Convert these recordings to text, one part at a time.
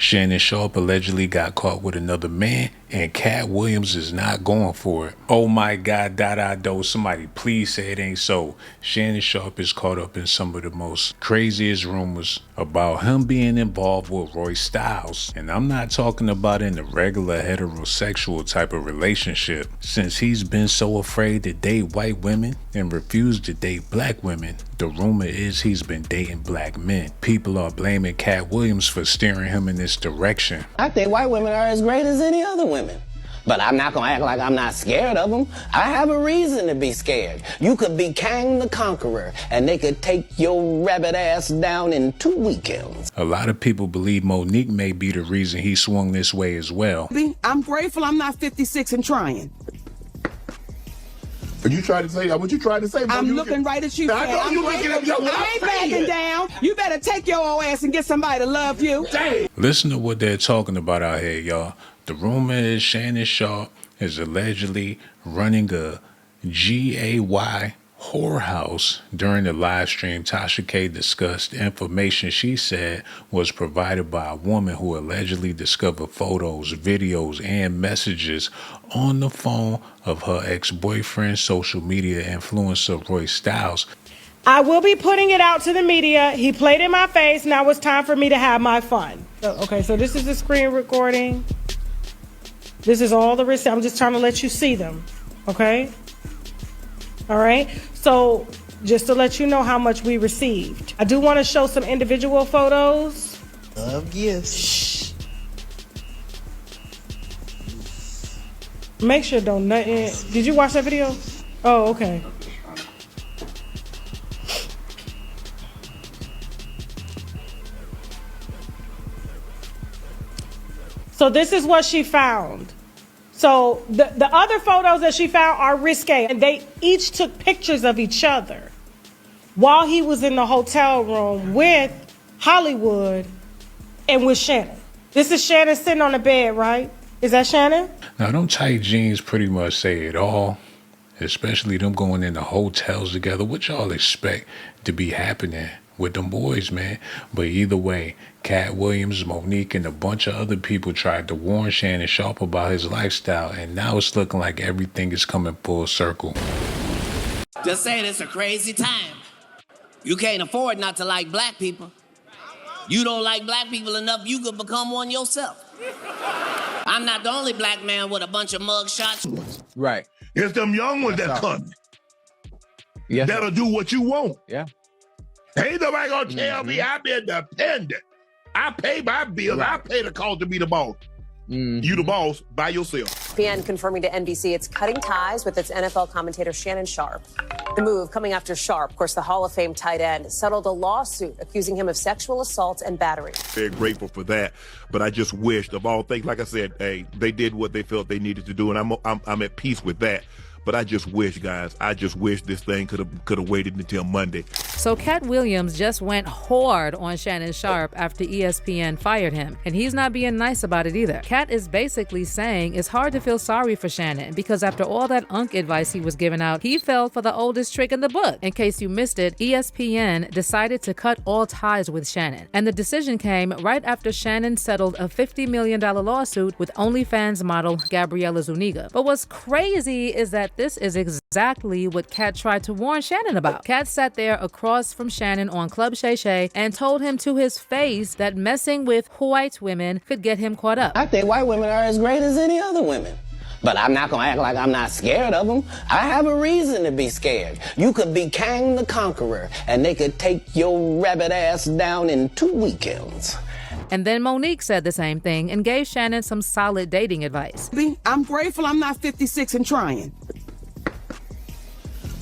Shannon Sharpe allegedly got caught with another man, and Katt Williams is not going for it. Oh my God, somebody please say it ain't so. Shannon Sharpe is caught up in some of the most craziest rumors about him being involved with Roy Styles. And I'm not talking about in the regular heterosexual type of relationship. Since he's been so afraid to date white women and refused to date black women, the rumor is he's been dating black men. People are blaming Katt Williams for steering him in this direction. I think white women are as great as any other women. But I'm not gonna act like I'm not scared of them. I have a reason to be scared. You could be Kang the Conqueror, and they could take your rabbit ass down in 2 weekends. A lot of people believe Monique may be the reason he swung this way as well. I'm grateful I'm not 56 and trying. Are you trying to say what you trying to say? I'm looking right at you. I know you looking at me. I ain't backing down. You better take your old ass and get somebody to love you. Dang. Listen to what they're talking about out here, y'all. The rumor is Shannon Sharpe is allegedly running a GAY whorehouse. During the live stream, Tasha K discussed information she said was provided by a woman who allegedly discovered photos, videos, and messages on the phone of her ex-boyfriend, social media influencer Roy Styles. I will be putting it out to the media. He played in my face. Now it's time for me to have my fun. So this is the screen recording. This is all the receipts. I'm just trying to let you see them. Okay? All right? So just to let you know how much we received. I do want to show some individual photos. Love gifts. Shh. Make sure don't nothing. Did you watch that video? Oh, okay. So this is what she found. So the other photos that she found are risque, and they each took pictures of each other while he was in the hotel room with Hollywood and with Shannon. This is Shannon sitting on the bed, right? Is that Shannon? Now, them tight jeans pretty much say it all, especially them going into hotels together. What y'all expect to be happening with them boys, man? But either way, Katt Williams, Monique, and a bunch of other people tried to warn Shannon Sharpe about his lifestyle, and now it's looking like everything is coming full circle. Just saying, it's a crazy time. You can't afford not to like black people. You don't like black people enough, you could become one yourself. I'm not the only black man with a bunch of mug shots. Right. It's them young ones that coming. Yes. That'll do what you want. Yeah. Ain't nobody gonna tell me I'm independent. I pay my bills. Right. I pay the cost to be the boss. You the boss by yourself. ESPN confirming to NBC it's cutting ties with its NFL commentator Shannon Sharpe. The move coming after Sharpe, of course, the Hall of Fame tight end, settled a lawsuit accusing him of sexual assault and battery. Very grateful for that, but I just wished, of all things, like I said, hey, they did what they felt they needed to do, and I'm at peace with that. But I just wish, guys, this thing could have waited until Monday. So Katt Williams just went hard on Shannon Sharpe after ESPN fired him. And he's not being nice about it either. Katt is basically saying it's hard to feel sorry for Shannon because after all that unk advice he was giving out, he fell for the oldest trick in the book. In case you missed it, ESPN decided to cut all ties with Shannon. And the decision came right after Shannon settled a $50 million lawsuit with OnlyFans model Gabriela Zuniga. But what's crazy is that this is exactly what Katt tried to warn Shannon about. Katt sat there across from Shannon on Club Shay Shay and told him to his face that messing with white women could get him caught up. I think white women are as great as any other women. But I'm not gonna act like I'm not scared of them. I have a reason to be scared. You could be Kang the Conqueror, and they could take your rabbit ass down in 2 weekends. And then Monique said the same thing and gave Shannon some solid dating advice. I'm grateful I'm not 56 and trying.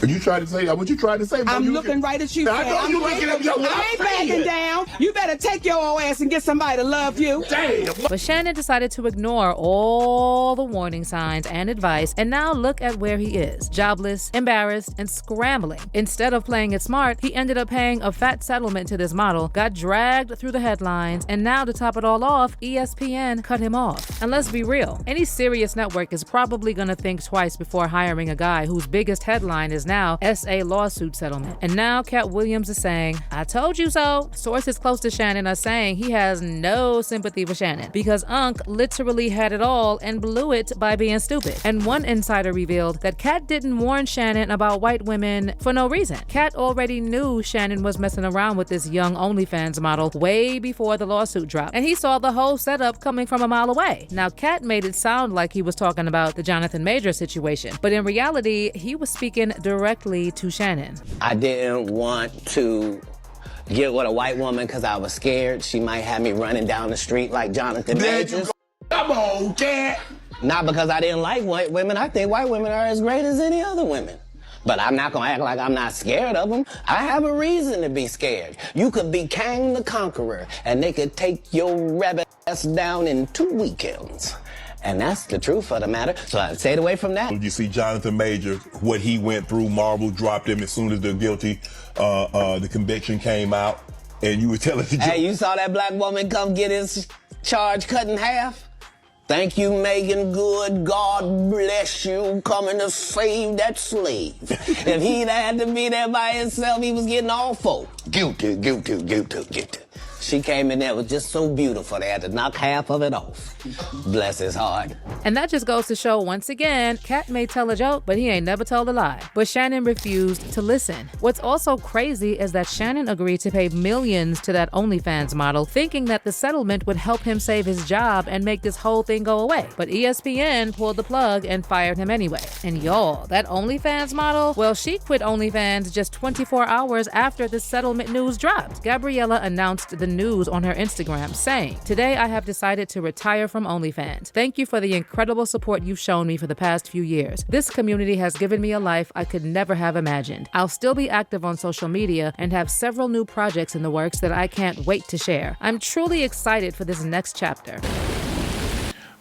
Are you trying to say what you trying to say? I'm looking right at you. I know you looking at me. I ain't backing down. You better take your old ass and get somebody to love you. Damn. But Shannon decided to ignore all the warning signs and advice, and now look at where he is. Jobless, embarrassed, and scrambling. Instead of playing it smart, he ended up paying a fat settlement to this model, got dragged through the headlines, and now to top it all off, ESPN cut him off. And let's be real, any serious network is probably gonna think twice before hiring a guy whose biggest headline is now SA lawsuit settlement. And now Katt Williams is saying, I told you so. Sources close to Shannon are saying he has no sympathy for Shannon because Unc literally had it all and blew it by being stupid. And one insider revealed that Katt didn't warn Shannon about white women for no reason. Katt already knew Shannon was messing around with this young OnlyFans model way before the lawsuit dropped, and he saw the whole setup coming from a mile away. Now, Katt made it sound like he was talking about the Jonathan Major situation, but in reality, he was speaking directly to Shannon. I didn't want to get with a white woman because I was scared she might have me running down the street like Jonathan Major. Come on, Katt. Not because I didn't like white women. I think white women are as great as any other women. But I'm not gonna act like I'm not scared of them. I have a reason to be scared. You could be Kang the Conqueror, and they could take your rabbit ass down in 2 weekends. And that's the truth of the matter, so I stayed away from that. You see Jonathan Major, what he went through, Marvel dropped him as soon as the conviction came out, and you were telling the Hey, you saw that black woman come get his charge cut in half? Thank you, Megan Good. God bless you coming to save that slave. If he'd had to be there by himself, he was getting all four. Guilty, guilty, guilty, guilty. She came in there, was just so beautiful, they had to knock half of it off. Bless his heart. And that just goes to show, once again, Katt may tell a joke, but he ain't never told a lie. But Shannon refused to listen. What's also crazy is that Shannon agreed to pay millions to that OnlyFans model, thinking that the settlement would help him save his job and make this whole thing go away. But ESPN pulled the plug and fired him anyway. And y'all, that OnlyFans model, well, she quit OnlyFans just 24 hours after the settlement news dropped. Gabriella announced the news on her Instagram, saying, "Today I have decided to retire from OnlyFans. Thank you for the incredible support you've shown me for the past few years. This community has given me a life I could never have imagined. I'll still be active on social media and have several new projects in the works that I can't wait to share. I'm truly excited for this next chapter."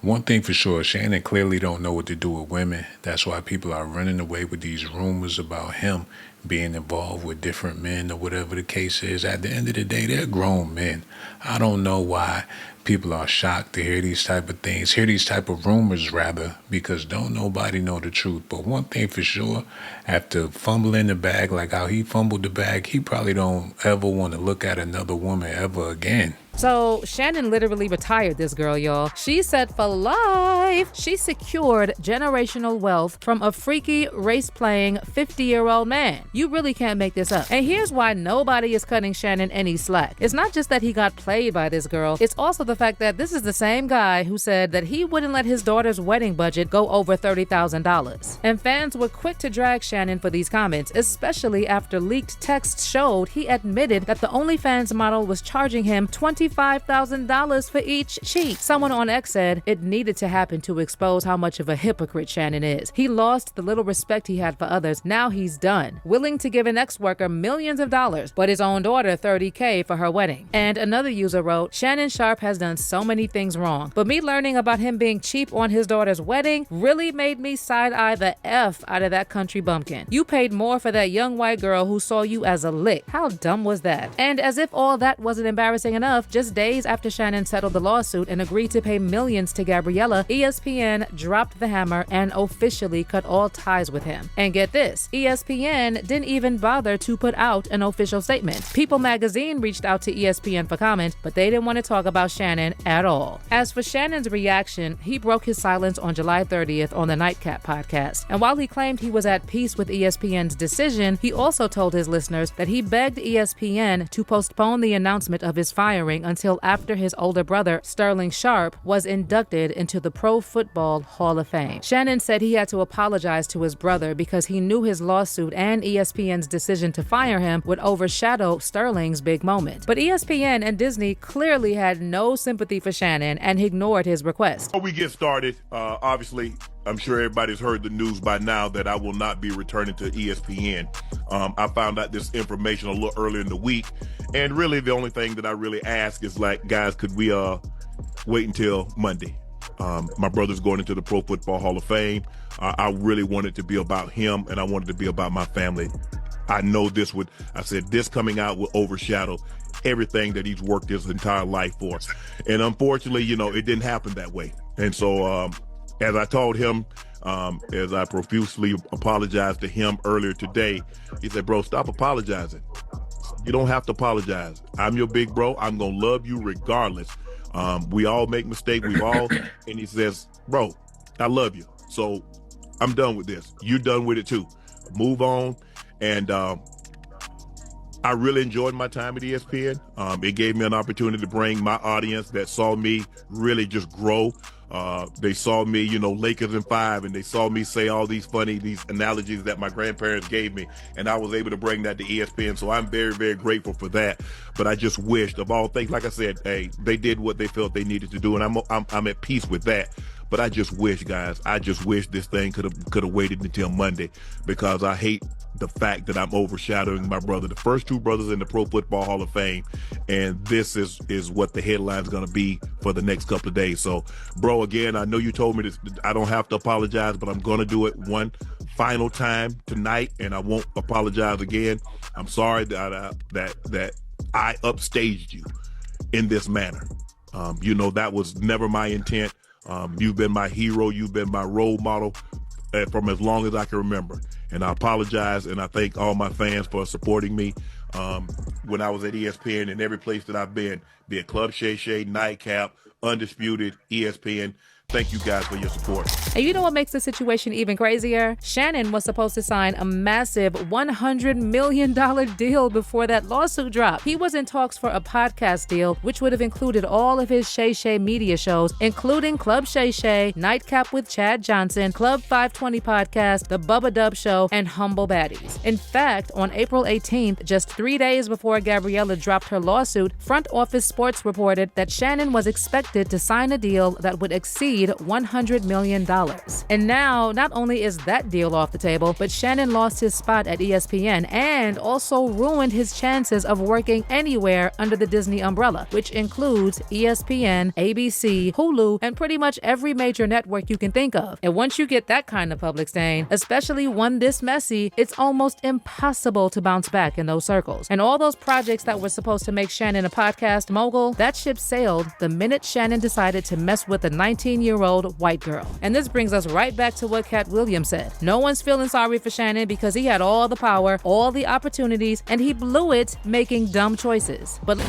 One thing for sure, Shannon clearly don't know what to do with women. That's why people are running away with these rumors about him being involved with different men or whatever the case is. At the end of the day, they're grown men. I don't know why people are shocked to hear these type of things, hear these type of rumors rather, because don't nobody know the truth. But one thing for sure, after fumbling the bag like how he fumbled the bag, he probably don't ever want to look at another woman ever again. So Shannon literally retired this girl, y'all. She's set for life. She secured generational wealth from a freaky, race-playing 50-year-old man. You really can't make this up. And here's why nobody is cutting Shannon any slack. It's not just that he got played by this girl. It's also the fact that this is the same guy who said that he wouldn't let his daughter's wedding budget go over $30,000. And fans were quick to drag Shannon for these comments, especially after leaked texts showed he admitted that the OnlyFans model was charging him $25,000 for each cheat. Someone on X said it needed to happen to expose how much of a hypocrite Shannon is. He lost the little respect he had for others. Now he's done, willing to give an ex-worker millions of dollars, but his own daughter $30K for her wedding. And another user wrote, "Shannon Sharpe has done so many things wrong, but me learning about him being cheap on his daughter's wedding really made me side-eye the F out of that country bumpkin. You paid more for that young white girl who saw you as a lick. How dumb was that?" And as if all that wasn't embarrassing enough, just days after Shannon settled the lawsuit and agreed to pay millions to Gabriella, ESPN dropped the hammer and officially cut all ties with him. And get this, ESPN didn't even bother to put out an official statement. People magazine reached out to ESPN for comment, but they didn't want to talk about Shannon at all. As for Shannon's reaction, he broke his silence on July 30th on the Nightcap podcast. And while he claimed he was at peace with ESPN's decision, he also told his listeners that he begged ESPN to postpone the announcement of his firing until after his older brother, Sterling Sharpe, was inducted into the Pro Football Hall of Fame. Shannon said he had to apologize to his brother because he knew his lawsuit and ESPN's decision to fire him would overshadow Sterling's big moment. But ESPN and Disney clearly had no sympathy for Shannon and ignored his request. Before we get started, obviously, I'm sure everybody's heard the news by now that I will not be returning to ESPN. I found out this information a little earlier in the week, and really the only thing that I really ask is, like, guys, could we wait until Monday? My brother's going into the Pro Football Hall of Fame. I really want it to be about him, and I want it to be about my family. I know this coming out will overshadow everything that he's worked his entire life for. And unfortunately, it didn't happen that way. And so, as I told him, as I profusely apologized to him earlier today, he said, bro, stop apologizing. You don't have to apologize. I'm your big bro. I'm going to love you regardless. We all make mistakes. And he says, bro, I love you. So I'm done with this. You're done with it too. Move on. And I really enjoyed my time at ESPN. It gave me an opportunity to bring my audience that saw me really just grow. They saw me, Lakers in 5, and they saw me say all these analogies that my grandparents gave me, and I was able to bring that to ESPN. So I'm very, very grateful for that. But I just wished, of all things, like I said, hey, they did what they felt they needed to do, and I'm at peace with that. But I just wish, guys, this thing could have waited until Monday, because I hate the fact that I'm overshadowing my brother, the first 2 brothers in the Pro Football Hall of Fame, and this is what the headline's going to be for the next couple of days. So, bro, again, I know you told me this, I don't have to apologize, but I'm going to do it one final time tonight, and I won't apologize again. I'm sorry that I upstaged you in this manner. That was never my intent. You've been my hero. You've been my role model from as long as I can remember. And I apologize, and I thank all my fans for supporting me when I was at ESPN and every place that I've been, be it Club Shay Shay, Nightcap, Undisputed, ESPN. Thank you guys for your support. And you know what makes the situation even crazier? Shannon was supposed to sign a massive $100 million deal before that lawsuit dropped. He was in talks for a podcast deal, which would have included all of his Shay Shay media shows, including Club Shay Shay, Nightcap with Chad Johnson, Club 520 Podcast, The Bubba Dub Show, and Humble Baddies. In fact, on April 18th, just 3 days before Gabriella dropped her lawsuit, Front Office Sports reported that Shannon was expected to sign a deal that would exceed $100 million. And now, not only is that deal off the table, but Shannon lost his spot at ESPN and also ruined his chances of working anywhere under the Disney umbrella, which includes ESPN, ABC, Hulu, and pretty much every major network you can think of. And once you get that kind of public stain, especially one this messy, it's almost impossible to bounce back in those circles. And all those projects that were supposed to make Shannon a podcast mogul, that ship sailed the minute Shannon decided to mess with a 19-year-old white girl. And this brings us right back to what Katt Williams said. No one's feeling sorry for Shannon because he had all the power, all the opportunities, and he blew it making dumb choices. But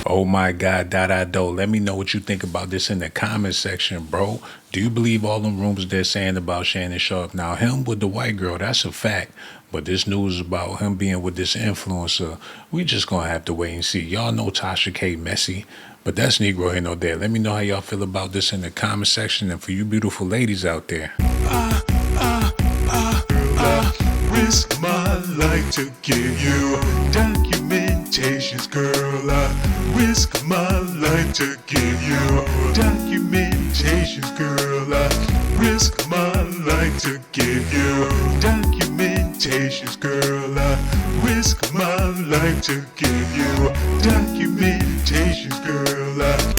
oh my God, let me know what you think about this in the comment section, bro. Do you believe all them rumors they're saying about Shannon Sharpe? Now, him with the white girl, that's a fact. But this news about him being with this influencer, we just gonna have to wait and see. Y'all know Tasha K messy, but that's Negro here, no there. Let me know how y'all feel about this in the comment section. And for you beautiful ladies out there, risk my life to give you documentations, girl. I risk my life to give you documentations, girl. I risk my life to give you documentations, girl. I risk my life to give you documentations, girl.